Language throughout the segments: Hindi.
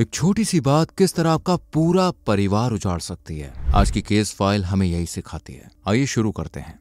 एक छोटी सी बात किस तरह आपका पूरा परिवार उजाड़ सकती है। आज की केस फाइल हमें यही सिखाती है। आइए शुरू करते हैं।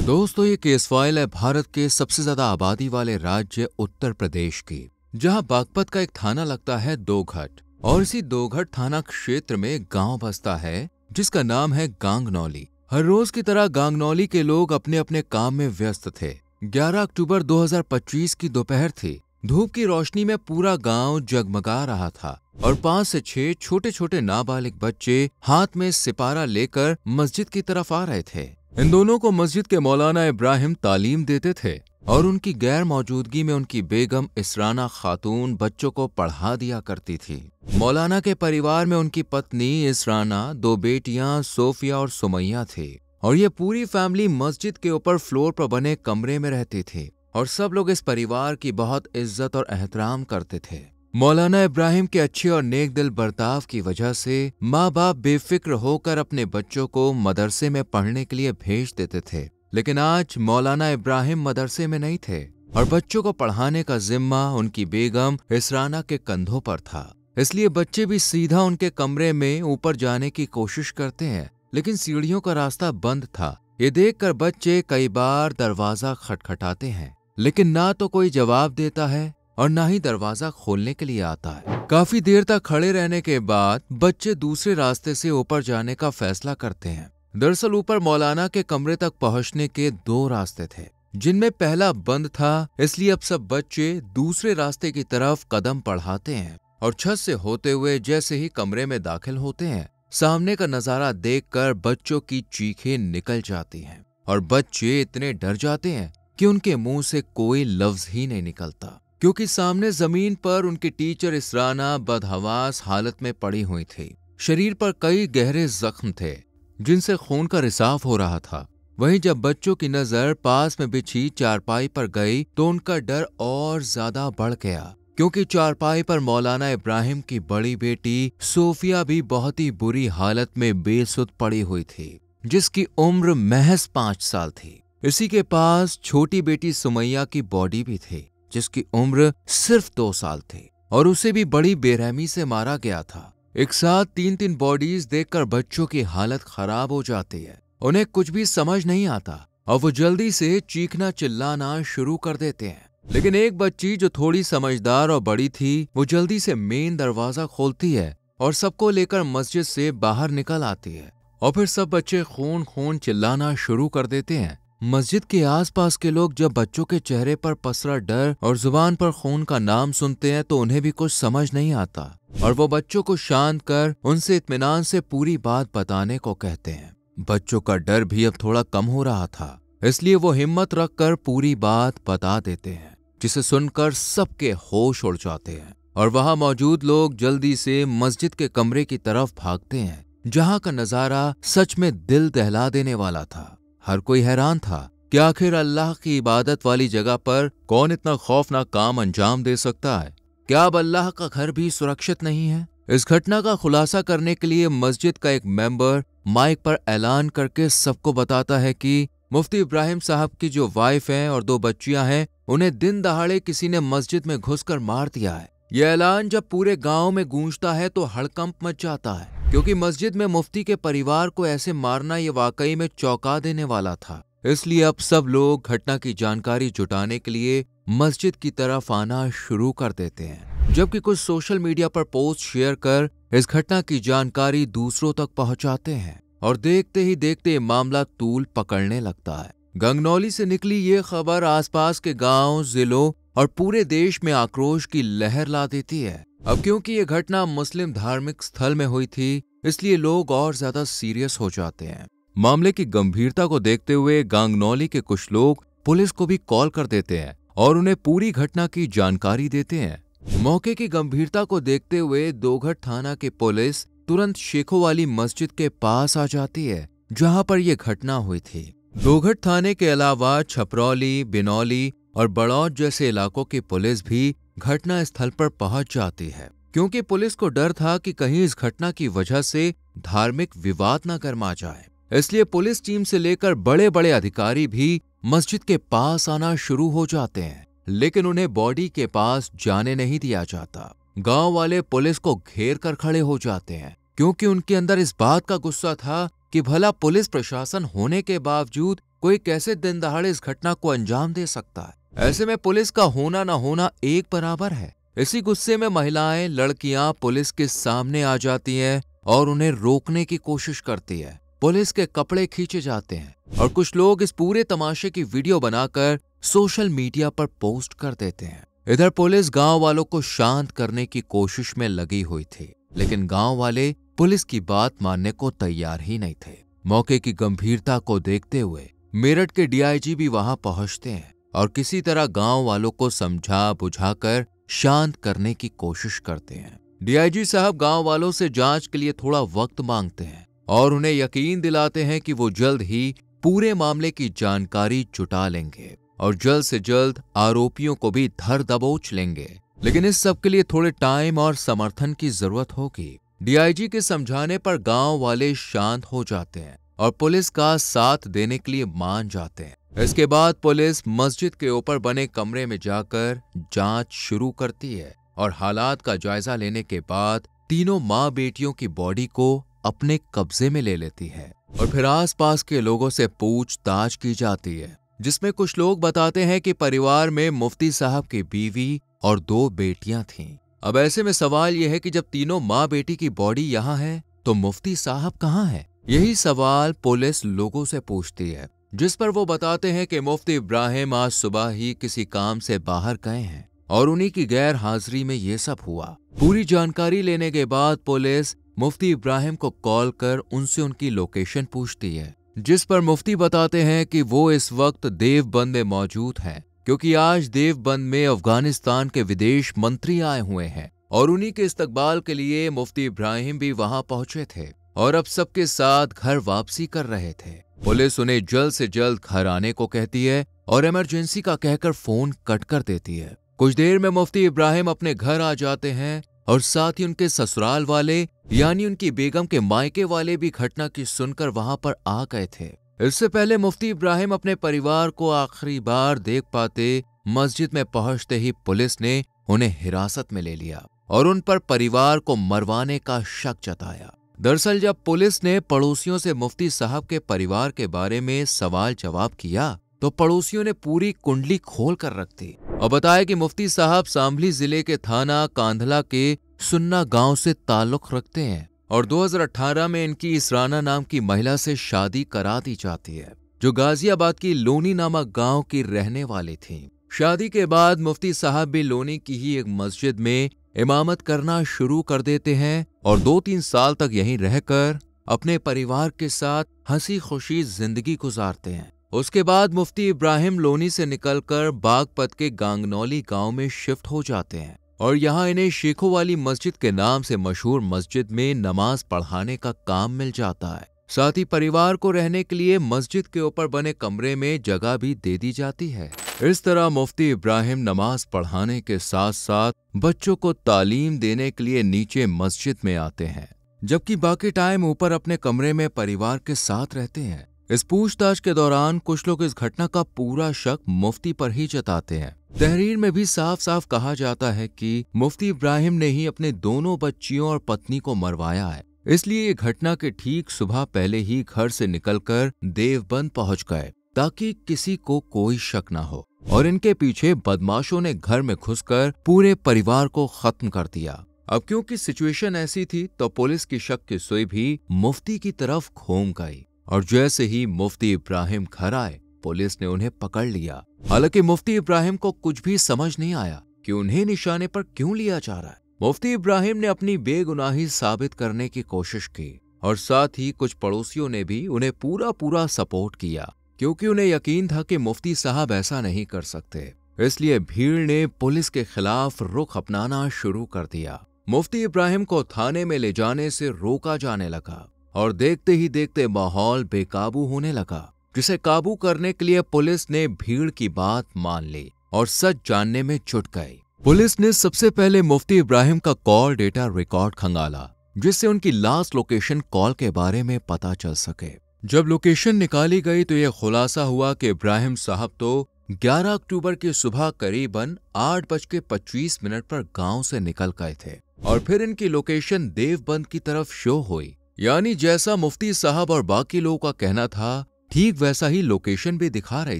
दोस्तों, ये केस फाइल है भारत के सबसे ज्यादा आबादी वाले राज्य उत्तर प्रदेश की, जहां बागपत का एक थाना लगता है दोघट, और इसी दोघट थाना क्षेत्र में एक गांव बसता है जिसका नाम है गांगनौली। हर रोज की तरह गांगनौली के लोग अपने अपने काम में व्यस्त थे। 11 अक्टूबर 2025 की दोपहर थी। धूप की रोशनी में पूरा गांव जगमगा रहा था और 5 से 6 छोटे छोटे नाबालिग बच्चे हाथ में सिपारा लेकर मस्जिद की तरफ आ रहे थे। इन दोनों को मस्जिद के मौलाना इब्राहिम तालीम देते थे और उनकी गैर मौजूदगी में उनकी बेगम इसराना खातून बच्चों को पढ़ा दिया करती थी। मौलाना के परिवार में उनकी पत्नी इसराना, 2 बेटियां सोफिया और सुमैया थी, और ये पूरी फैमिली मस्जिद के ऊपर फ्लोर पर बने कमरे में रहती थी और सब लोग इस परिवार की बहुत इज्जत और एहतराम करते थे। मौलाना इब्राहिम के अच्छे और नेक दिल बर्ताव की वजह से माँ बाप बेफिक्र होकर अपने बच्चों को मदरसे में पढ़ने के लिए भेज देते थे। लेकिन आज मौलाना इब्राहिम मदरसे में नहीं थे और बच्चों को पढ़ाने का जिम्मा उनकी बेगम इसराना के कंधों पर था। इसलिए बच्चे भी सीधा उनके कमरे में ऊपर जाने की कोशिश करते हैं, लेकिन सीढ़ियों का रास्ता बंद था। ये देखकर बच्चे कई बार दरवाजा खटखटाते हैं, लेकिन ना तो कोई जवाब देता है और ना ही दरवाजा खोलने के लिए आता है। काफी देर तक खड़े रहने के बाद बच्चे दूसरे रास्ते से ऊपर जाने का फैसला करते हैं। दरअसल ऊपर मौलाना के कमरे तक पहुंचने के 2 रास्ते थे, जिनमें पहला बंद था। इसलिए अब सब बच्चे दूसरे रास्ते की तरफ कदम बढ़ाते हैं और छत से होते हुए जैसे ही कमरे में दाखिल होते हैं, सामने का नजारा देखकर बच्चों की चीखें निकल जाती हैं और बच्चे इतने डर जाते हैं कि उनके मुंह से कोई लफ्ज ही नहीं निकलता, क्योंकि सामने जमीन पर उनकी टीचर इसराना बदहवास हालत में पड़ी हुई थी। शरीर पर कई गहरे जख्म थे जिनसे खून का रिसाव हो रहा था। वहीं जब बच्चों की नजर पास में बिछी चारपाई पर गई तो उनका डर और ज्यादा बढ़ गया, क्योंकि चारपाई पर मौलाना इब्राहिम की बड़ी बेटी सोफिया भी बहुत ही बुरी हालत में बेसुध पड़ी हुई थी, जिसकी उम्र महज 5 साल थी। इसी के पास छोटी बेटी सुमैया की बॉडी भी थी, जिसकी उम्र सिर्फ 2 साल थी और उसे भी बड़ी बेरहमी से मारा गया था। एक साथ 3-3 बॉडीज देखकर बच्चों की हालत खराब हो जाती है। उन्हें कुछ भी समझ नहीं आता और वो जल्दी से चीखना चिल्लाना शुरू कर देते हैं। लेकिन एक बच्ची जो थोड़ी समझदार और बड़ी थी, वो जल्दी से मेन दरवाजा खोलती है और सबको लेकर मस्जिद से बाहर निकल आती है और फिर सब बच्चे खून खून चिल्लाना शुरू कर देते हैं। मस्जिद के आसपास के लोग जब बच्चों के चेहरे पर पसरा डर और जुबान पर खून का नाम सुनते हैं तो उन्हें भी कुछ समझ नहीं आता और वो बच्चों को शांत कर उनसे इत्मीनान से पूरी बात बताने को कहते हैं। बच्चों का डर भी अब थोड़ा कम हो रहा था, इसलिए वो हिम्मत रखकर पूरी बात बता देते हैं, जिसे सुनकर सबके होश उड़ जाते हैं और वहां मौजूद लोग जल्दी से मस्जिद के कमरे की तरफ भागते हैं, जहां का नजारा सच में दिल दहला देने वाला था। हर कोई हैरान था कि आखिर अल्लाह की इबादत वाली जगह पर कौन इतना खौफनाक काम अंजाम दे सकता है। क्या अब अल्लाह का घर भी सुरक्षित नहीं है? इस घटना का खुलासा करने के लिए मस्जिद का एक मेंबर माइक पर ऐलान करके सबको बताता है कि मुफ्ती इब्राहिम साहब की जो वाइफ हैं और 2 बच्चियां हैं, उन्हें दिन दहाड़े किसी ने मस्जिद में घुसकर मार दिया है। यह ऐलान जब पूरे गांव में गूंजता है तो हड़कंप मच जाता है, क्योंकि मस्जिद में मुफ्ती के परिवार को ऐसे मारना ये वाकई में चौंका देने वाला था। इसलिए अब सब लोग घटना की जानकारी जुटाने के लिए मस्जिद की तरफ आना शुरू कर देते हैं, जबकि कुछ सोशल मीडिया पर पोस्ट शेयर कर इस घटना की जानकारी दूसरों तक पहुंचाते हैं और देखते ही देखते मामला तूल पकड़ने लगता है। गांगनौली से निकली ये खबर आसपास के गांव, जिलों और पूरे देश में आक्रोश की लहर ला देती है। अब क्योंकि ये घटना मुस्लिम धार्मिक स्थल में हुई थी, इसलिए लोग और ज्यादा सीरियस हो जाते हैं। मामले की गंभीरता को देखते हुए गांगनौली के कुछ लोग पुलिस को भी कॉल कर देते हैं और उन्हें पूरी घटना की जानकारी देते हैं। मौके की गंभीरता को देखते हुए दोघट थाना की पुलिस तुरंत शेखोवाली मस्जिद के पास आ जाती है, जहां पर यह घटना हुई थी। दोघट थाने के अलावा छपरौली, बिनौली और बड़ौद जैसे इलाकों की पुलिस भी घटना स्थल पर पहुंच जाती है क्योंकि पुलिस को डर था कि कहीं इस घटना की वजह से धार्मिक विवाद न गरमा जाए। इसलिए पुलिस टीम से लेकर बड़े बड़े अधिकारी भी मस्जिद के पास आना शुरू हो जाते हैं, लेकिन उन्हें बॉडी के पास जाने नहीं दिया जाता। गांव वाले पुलिस को घेर कर खड़े हो जाते हैं, क्योंकि उनके अंदर इस बात का गुस्सा था कि भला पुलिस प्रशासन होने के बावजूद कोई कैसे दिन दहाड़े इस घटना को अंजाम दे सकता है। ऐसे में पुलिस का होना न होना एक बराबर है। इसी गुस्से में महिलाएं, लड़कियां पुलिस के सामने आ जाती हैं और उन्हें रोकने की कोशिश करती है। पुलिस के कपड़े खींचे जाते हैं और कुछ लोग इस पूरे तमाशे की वीडियो बनाकर सोशल मीडिया पर पोस्ट कर देते हैं। इधर पुलिस गांव वालों को शांत करने की कोशिश में लगी हुई थी, लेकिन गांव वाले पुलिस की बात मानने को तैयार ही नहीं थे। मौके की गंभीरता को देखते हुए मेरठ के डीआईजी भी वहां पहुंचते हैं और किसी तरह गांव वालों को समझा बुझाकर शांत करने की कोशिश करते हैं। डीआईजी साहब गांव वालों से जांच के लिए थोड़ा वक्त मांगते हैं और उन्हें यकीन दिलाते हैं कि वो जल्द ही पूरे मामले की जानकारी जुटा लेंगे और जल्द से जल्द आरोपियों को भी धर दबोच लेंगे। लेकिन इस सब के लिए थोड़े टाइम और समर्थन की जरूरत होगी। डीआईजी के समझाने पर गांव वाले शांत हो जाते हैं और पुलिस का साथ देने के लिए मान जाते हैं। इसके बाद पुलिस मस्जिद के ऊपर बने कमरे में जाकर जांच शुरू करती है और हालात का जायजा लेने के बाद तीनों माँ बेटियों की बॉडी को अपने कब्जे में ले लेती है और फिर आसपास के लोगों से पूछताछ की जाती है, जिसमें कुछ लोग बताते हैं कि परिवार में मुफ्ती साहब की बीवी और 2 बेटियां थीं। अब ऐसे में सवाल यह है कि जब तीनों माँ बेटी की बॉडी यहाँ है तो मुफ्ती साहब कहाँ है? यही सवाल पुलिस लोगों से पूछती है, जिस पर वो बताते हैं कि मुफ्ती इब्राहिम आज सुबह ही किसी काम से बाहर गए हैं और उन्हीं की गैर हाजिरी में ये सब हुआ। पूरी जानकारी लेने के बाद पुलिस मुफ्ती इब्राहिम को कॉल कर उनसे उनकी लोकेशन पूछती है, जिस पर मुफ्ती बताते हैं कि वो इस वक्त देवबंद में मौजूद हैं, क्योंकि आज देवबंद में अफगानिस्तान के विदेश मंत्री आए हुए हैं और उन्हीं के इस्तकबाल के लिए मुफ्ती इब्राहिम भी वहां पहुंचे थे और अब सबके साथ घर वापसी कर रहे थे। पुलिस उन्हें जल्द से जल्द घर आने को कहती है और इमरजेंसी का कहकर फोन कट कर देती है। कुछ देर में मुफ्ती इब्राहिम अपने घर आ जाते हैं और साथ ही उनके ससुराल वाले यानी उनकी बेगम के मायके वाले भी घटना की सुनकर वहां पर आ गए थे। इससे पहले मुफ्ती इब्राहिम अपने परिवार को आखिरी बार देख पाते मस्जिद में पहुंचते ही पुलिस ने उन्हें हिरासत में ले लिया और उन पर परिवार को मरवाने का शक जताया। दरअसल जब पुलिस ने पड़ोसियों से मुफ्ती साहब के परिवार के बारे में सवाल जवाब किया तो पड़ोसियों ने पूरी कुंडली खोल कर रख दी और बताया कि मुफ्ती साहब शामली जिले के थाना कांधला के सुन्ना गांव से ताल्लुक रखते हैं और 2018 में इनकी इसराना नाम की महिला से शादी करा दी जाती है, जो गाजियाबाद की लोनी नामक गांव की रहने वाली थी। शादी के बाद मुफ्ती साहब भी लोनी की ही एक मस्जिद में इमामत करना शुरू कर देते हैं और 2-3 साल तक यहीं रहकर अपने परिवार के साथ हंसी खुशी जिंदगी गुजारते हैं। उसके बाद मुफ्ती इब्राहिम लोनी से निकलकर बागपत के गांगनौली गांव में शिफ्ट हो जाते हैं और यहाँ इन्हें शेखों वाली मस्जिद के नाम से मशहूर मस्जिद में नमाज पढ़ाने का काम मिल जाता है। साथ ही परिवार को रहने के लिए मस्जिद के ऊपर बने कमरे में जगह भी दे दी जाती है। इस तरह मुफ्ती इब्राहिम नमाज पढ़ाने के साथ साथ बच्चों को तालीम देने के लिए नीचे मस्जिद में आते हैं, जबकि बाकी टाइम ऊपर अपने कमरे में परिवार के साथ रहते हैं। इस पूछताछ के दौरान कुछ लोग इस घटना का पूरा शक मुफ्ती पर ही जताते हैं। तहरीर में भी साफ साफ कहा जाता है कि मुफ्ती इब्राहिम ने ही अपने दोनों बच्चियों और पत्नी को मरवाया है, इसलिए ये घटना के ठीक सुबह पहले ही घर से निकलकर देवबंद पहुंच गए ताकि किसी को कोई शक न हो और इनके पीछे बदमाशों ने घर में घुसकर पूरे परिवार को खत्म कर दिया। अब क्योंकि सिचुएशन ऐसी थी तो पुलिस की शक की सुई भी मुफ्ती की तरफ घूम गई और जैसे ही मुफ्ती इब्राहिम घर आए पुलिस ने उन्हें पकड़ लिया। हालांकि मुफ्ती इब्राहिम को कुछ भी समझ नहीं आया कि उन्हें निशाने पर क्यों लिया जा रहा है। मुफ्ती इब्राहिम ने अपनी बेगुनाही साबित करने की कोशिश की और साथ ही कुछ पड़ोसियों ने भी उन्हें पूरा सपोर्ट किया, क्योंकि उन्हें यकीन था कि मुफ्ती साहब ऐसा नहीं कर सकते। इसलिए भीड़ ने पुलिस के खिलाफ रुख अपनाना शुरू कर दिया। मुफ्ती इब्राहिम को थाने में ले जाने से रोका जाने लगा और देखते ही देखते माहौल बेकाबू होने लगा, जिसे काबू करने के लिए पुलिस ने भीड़ की बात मान ली और सच जानने में जुट गई। पुलिस ने सबसे पहले मुफ्ती इब्राहिम का कॉल डेटा रिकॉर्ड खंगाला, जिससे उनकी लास्ट लोकेशन कॉल के बारे में पता चल सके। जब लोकेशन निकाली गई तो यह खुलासा हुआ कि इब्राहिम साहब तो 11 अक्टूबर की सुबह करीबन 8:25 पर गांव से निकल गए थे और फिर इनकी लोकेशन देवबंद की तरफ शो हुई। यानी जैसा मुफ्ती साहब और बाकी लोगों का कहना था, ठीक वैसा ही लोकेशन भी दिखा रही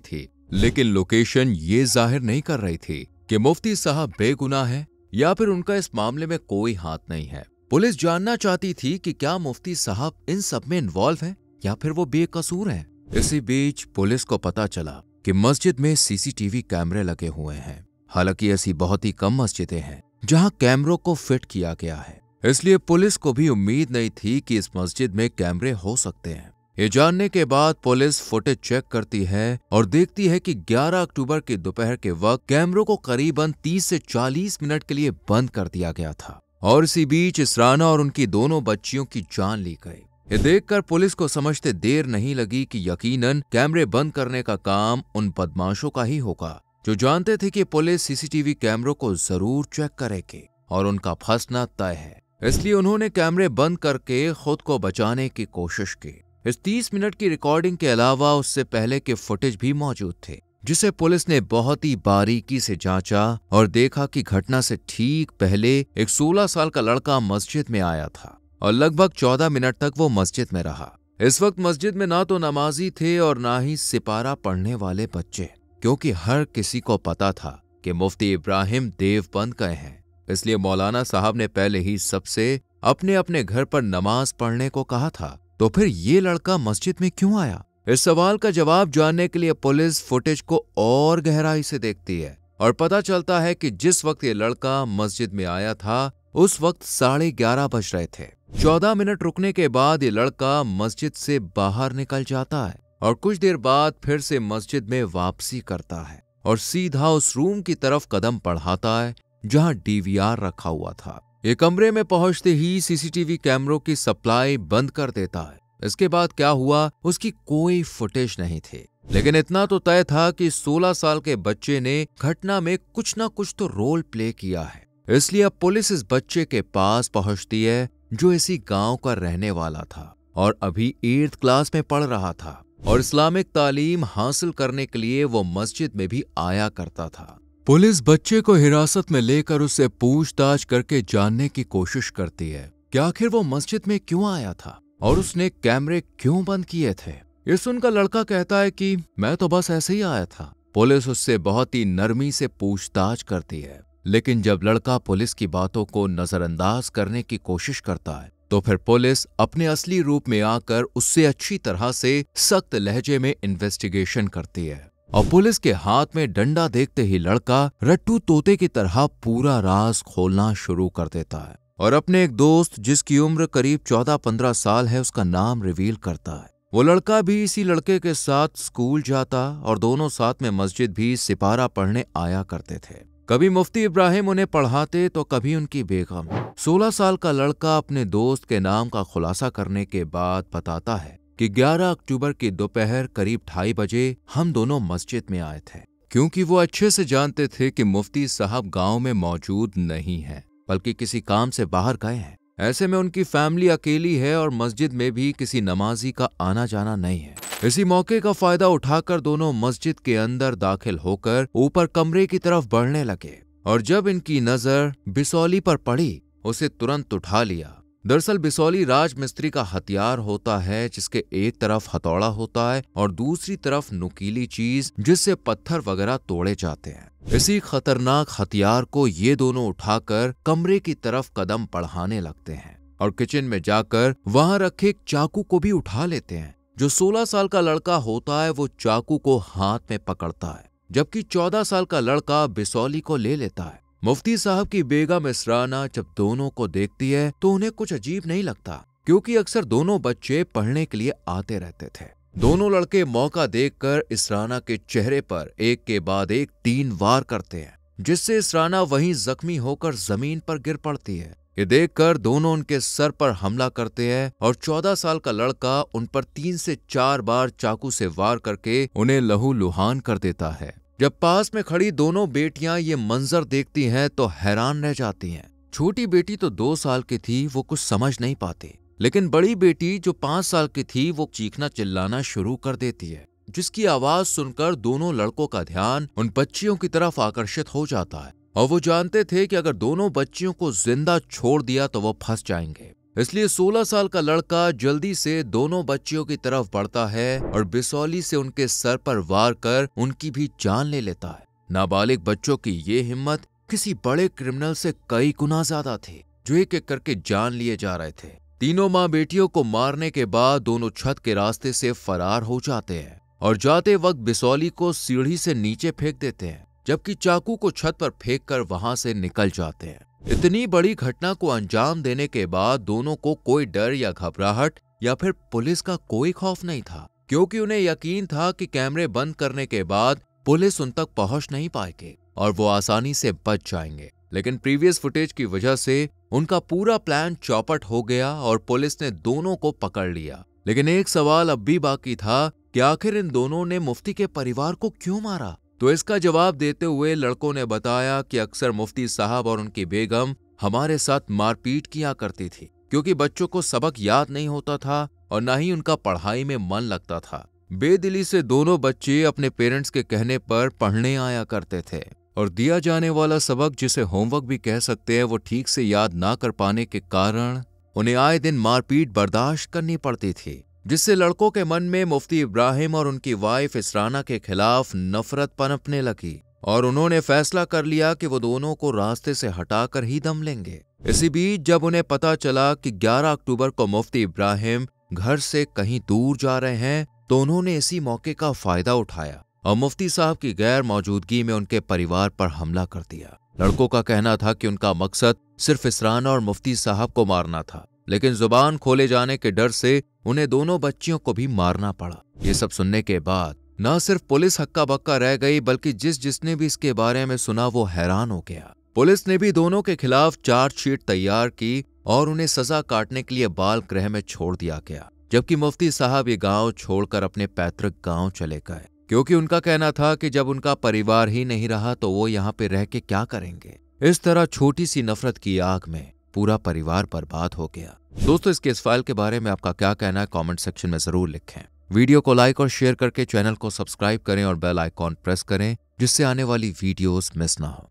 थी। लेकिन लोकेशन ये जाहिर नहीं कर रही थी कि मुफ्ती साहब बेगुनाह है या फिर उनका इस मामले में कोई हाथ नहीं है। पुलिस जानना चाहती थी कि क्या मुफ्ती साहब इन सब में इन्वॉल्व हैं या फिर वो बेकसूर हैं। इसी बीच पुलिस को पता चला कि मस्जिद में सीसीटीवी कैमरे लगे हुए हैं। हालांकि ऐसी बहुत ही कम मस्जिदें हैं जहां कैमरों को फिट किया गया है, इसलिए पुलिस को भी उम्मीद नहीं थी कि इस मस्जिद में कैमरे हो सकते हैं। ये जानने के बाद पुलिस फुटेज चेक करती है और देखती है कि 11 अक्टूबर की दोपहर के वक्त कैमरों को करीबन 30 से 40 मिनट के लिए बंद कर दिया गया था और इसी बीच इसराना और उनकी दोनों बच्चियों की जान ली गई। ये देखकर पुलिस को समझते देर नहीं लगी कि यकीनन कैमरे बंद करने का काम उन बदमाशों का ही होगा, जो जानते थे कि पुलिस सीसीटीवी कैमरों को जरूर चेक करेगी और उनका फंसना तय है। इसलिए उन्होंने कैमरे बंद करके खुद को बचाने की कोशिश की। इस 30 मिनट की रिकॉर्डिंग के अलावा उससे पहले के फुटेज भी मौजूद थे, जिसे पुलिस ने बहुत ही बारीकी से जांचा और देखा कि घटना से ठीक पहले एक 16 साल का लड़का मस्जिद में आया था और लगभग 14 मिनट तक वो मस्जिद में रहा। इस वक्त मस्जिद में ना तो नमाजी थे और ना ही सिपारा पढ़ने वाले बच्चे, क्योंकि हर किसी को पता था कि मुफ्ती इब्राहिम देवबंद गए हैं। इसलिए मौलाना साहब ने पहले ही सबसे अपने अपने घर पर नमाज पढ़ने को कहा था। तो फिर ये लड़का मस्जिद में क्यों आया? इस सवाल का जवाब जानने के लिए पुलिस फुटेज को और गहराई से देखती है और पता चलता है कि जिस वक्त ये लड़का मस्जिद में आया था उस वक्त 11:30 बज रहे थे। 14 मिनट रुकने के बाद ये लड़का मस्जिद से बाहर निकल जाता है और कुछ देर बाद फिर से मस्जिद में वापसी करता है और सीधा उस रूम की तरफ कदम बढ़ाता है जहां डीवीआर रखा हुआ था। ये कमरे में पहुंचते ही सीसीटीवी कैमरों की सप्लाई बंद कर देता है। इसके बाद क्या हुआ उसकी कोई फुटेज नहीं थी, लेकिन इतना तो तय था कि 16 साल के बच्चे ने घटना में कुछ ना कुछ तो रोल प्ले किया है। इसलिए अब पुलिस इस बच्चे के पास पहुंचती है जो इसी गांव का रहने वाला था और अभी 8th क्लास में पढ़ रहा था और इस्लामिक तालीम हासिल करने के लिए वो मस्जिद में भी आया करता था। पुलिस बच्चे को हिरासत में लेकर उससे पूछताछ करके जानने की कोशिश करती है कि आखिर वो मस्जिद में क्यों आया था और उसने कैमरे क्यों बंद किए थे। ये सुनकर लड़का कहता है कि मैं तो बस ऐसे ही आया था। पुलिस उससे बहुत ही नरमी से पूछताछ करती है, लेकिन जब लड़का पुलिस की बातों को नजरअंदाज करने की कोशिश करता है तो फिर पुलिस अपने असली रूप में आकर उससे अच्छी तरह से सख्त लहजे में इन्वेस्टिगेशन करती है और पुलिस के हाथ में डंडा देखते ही लड़का रट्टू तोते की तरह पूरा राज खोलना शुरू कर देता है और अपने एक दोस्त जिसकी उम्र करीब 14-15 साल है उसका नाम रिवील करता है। वो लड़का भी इसी लड़के के साथ स्कूल जाता और दोनों साथ में मस्जिद भी सिपारा पढ़ने आया करते थे। कभी मुफ्ती इब्राहिम उन्हें पढ़ाते तो कभी उनकी बेगम। 16 साल का लड़का अपने दोस्त के नाम का खुलासा करने के बाद बताता है कि 11 अक्टूबर की दोपहर करीब 2:30 बजे हम दोनों मस्जिद में आए थे, क्योंकि वो अच्छे से जानते थे कि मुफ्ती साहब गांव में मौजूद नहीं हैं, बल्कि किसी काम से बाहर गए हैं। ऐसे में उनकी फैमिली अकेली है और मस्जिद में भी किसी नमाजी का आना जाना नहीं है। इसी मौके का फायदा उठाकर दोनों मस्जिद के अंदर दाखिल होकर ऊपर कमरे की तरफ बढ़ने लगे और जब इनकी नजर बिसौली पर पड़ी उसे तुरंत उठा लिया। दरअसल बिसौली राजमिस्त्री का हथियार होता है, जिसके एक तरफ हथौड़ा होता है और दूसरी तरफ नुकीली चीज जिससे पत्थर वगैरह तोड़े जाते हैं। इसी खतरनाक हथियार को ये दोनों उठाकर कमरे की तरफ कदम बढ़ाने लगते हैं और किचन में जाकर वहां रखे एक चाकू को भी उठा लेते हैं। जो 16 साल का लड़का होता है वो चाकू को हाथ में पकड़ता है, जबकि 14 साल का लड़का बिसौली को ले लेता है। मुफ्ती साहब की बेगम इसराना जब दोनों को देखती है तो उन्हें कुछ अजीब नहीं लगता, क्योंकि अक्सर दोनों बच्चे पढ़ने के लिए आते रहते थे। दोनों लड़के मौका देखकर इसराना के चेहरे पर एक के बाद एक 3 वार करते हैं, जिससे इसराना वहीं जख्मी होकर जमीन पर गिर पड़ती है। ये देखकर दोनों उनके सर पर हमला करते हैं और 14 साल का लड़का उन पर 3 से 4 बार चाकू से वार करके उन्हें लहूलुहान कर देता है। जब पास में खड़ी दोनों बेटियां ये मंजर देखती हैं तो हैरान रह जाती हैं। छोटी बेटी तो 2 साल की थी, वो कुछ समझ नहीं पाती, लेकिन बड़ी बेटी जो 5 साल की थी वो चीखना चिल्लाना शुरू कर देती है, जिसकी आवाज सुनकर दोनों लड़कों का ध्यान उन बच्चियों की तरफ आकर्षित हो जाता है और वो जानते थे कि अगर दोनों बच्चियों को जिंदा छोड़ दिया तो वो फंस जाएंगे। इसलिए 16 साल का लड़का जल्दी से दोनों बच्चियों की तरफ बढ़ता है और बिसौली से उनके सर पर वार कर उनकी भी जान ले लेता है। नाबालिग बच्चों की ये हिम्मत किसी बड़े क्रिमिनल से कई गुना ज्यादा थी, जो एक एक करके जान लिए जा रहे थे। तीनों माँ बेटियों को मारने के बाद दोनों छत के रास्ते से फरार हो जाते हैं और जाते वक्त बिसौली को सीढ़ी से नीचे फेंक देते हैं, जबकि चाकू को छत पर फेंक कर वहां से निकल जाते हैं। इतनी बड़ी घटना को अंजाम देने के बाद दोनों को कोई डर या घबराहट या फिर पुलिस का कोई खौफ नहीं था, क्योंकि उन्हें यकीन था कि कैमरे बंद करने के बाद पुलिस उन तक पहुंच नहीं पाएगी और वो आसानी से बच जाएंगे। लेकिन प्रीवियस फुटेज की वजह से उनका पूरा प्लान चौपट हो गया और पुलिस ने दोनों को पकड़ लिया। लेकिन एक सवाल अब भी बाकी था कि आखिर इन दोनों ने मुफ्ती के परिवार को क्यों मारा? तो इसका जवाब देते हुए लड़कों ने बताया कि अक्सर मुफ्ती साहब और उनकी बेगम हमारे साथ मारपीट किया करती थी, क्योंकि बच्चों को सबक याद नहीं होता था और न ही उनका पढ़ाई में मन लगता था। बेदिली से दोनों बच्चे अपने पेरेंट्स के कहने पर पढ़ने आया करते थे और दिया जाने वाला सबक, जिसे होमवर्क भी कह सकते हैं, वो ठीक से याद ना कर पाने के कारण उन्हें आए दिन मारपीट बर्दाश्त करनी पड़ती थी, जिससे लड़कों के मन में मुफ्ती इब्राहिम और उनकी वाइफ इसराना के खिलाफ नफरत पनपने लगी और उन्होंने फैसला कर लिया कि वो दोनों को रास्ते से हटाकर ही दम लेंगे। इसी बीच जब उन्हें पता चला कि 11 अक्टूबर को मुफ्ती इब्राहिम घर से कहीं दूर जा रहे हैं, तो उन्होंने इसी मौके का फायदा उठाया और मुफ्ती साहब की गैर मौजूदगी में उनके परिवार पर हमला कर दिया। लड़कों का कहना था कि उनका मकसद सिर्फ इसराना और मुफ्ती साहब को मारना था, लेकिन जुबान खोले जाने के डर से उन्हें दोनों बच्चियों को भी मारना पड़ा। ये सब सुनने के बाद न सिर्फ पुलिस हक्का बक्का रह गई, बल्कि जिसने भी इसके बारे में सुना वो हैरान हो गया। पुलिस ने भी दोनों के खिलाफ चार्जशीट तैयार की और उन्हें सजा काटने के लिए बाल गृह में छोड़ दिया गया, जबकि मुफ्ती साहब ये गांव छोड़कर अपने पैतृक गांव चले गए, क्योंकि उनका कहना था कि जब उनका परिवार ही नहीं रहा तो वो यहाँ पे रह के क्या करेंगे। इस तरह छोटी सी नफरत की आग में पूरा परिवार बर्बाद हो गया। दोस्तों, इस केस फाइल के बारे में आपका क्या कहना है कमेंट सेक्शन में जरूर लिखें। वीडियो को लाइक और शेयर करके चैनल को सब्सक्राइब करें और बेल आइकॉन प्रेस करें, जिससे आने वाली वीडियोस मिस ना हो।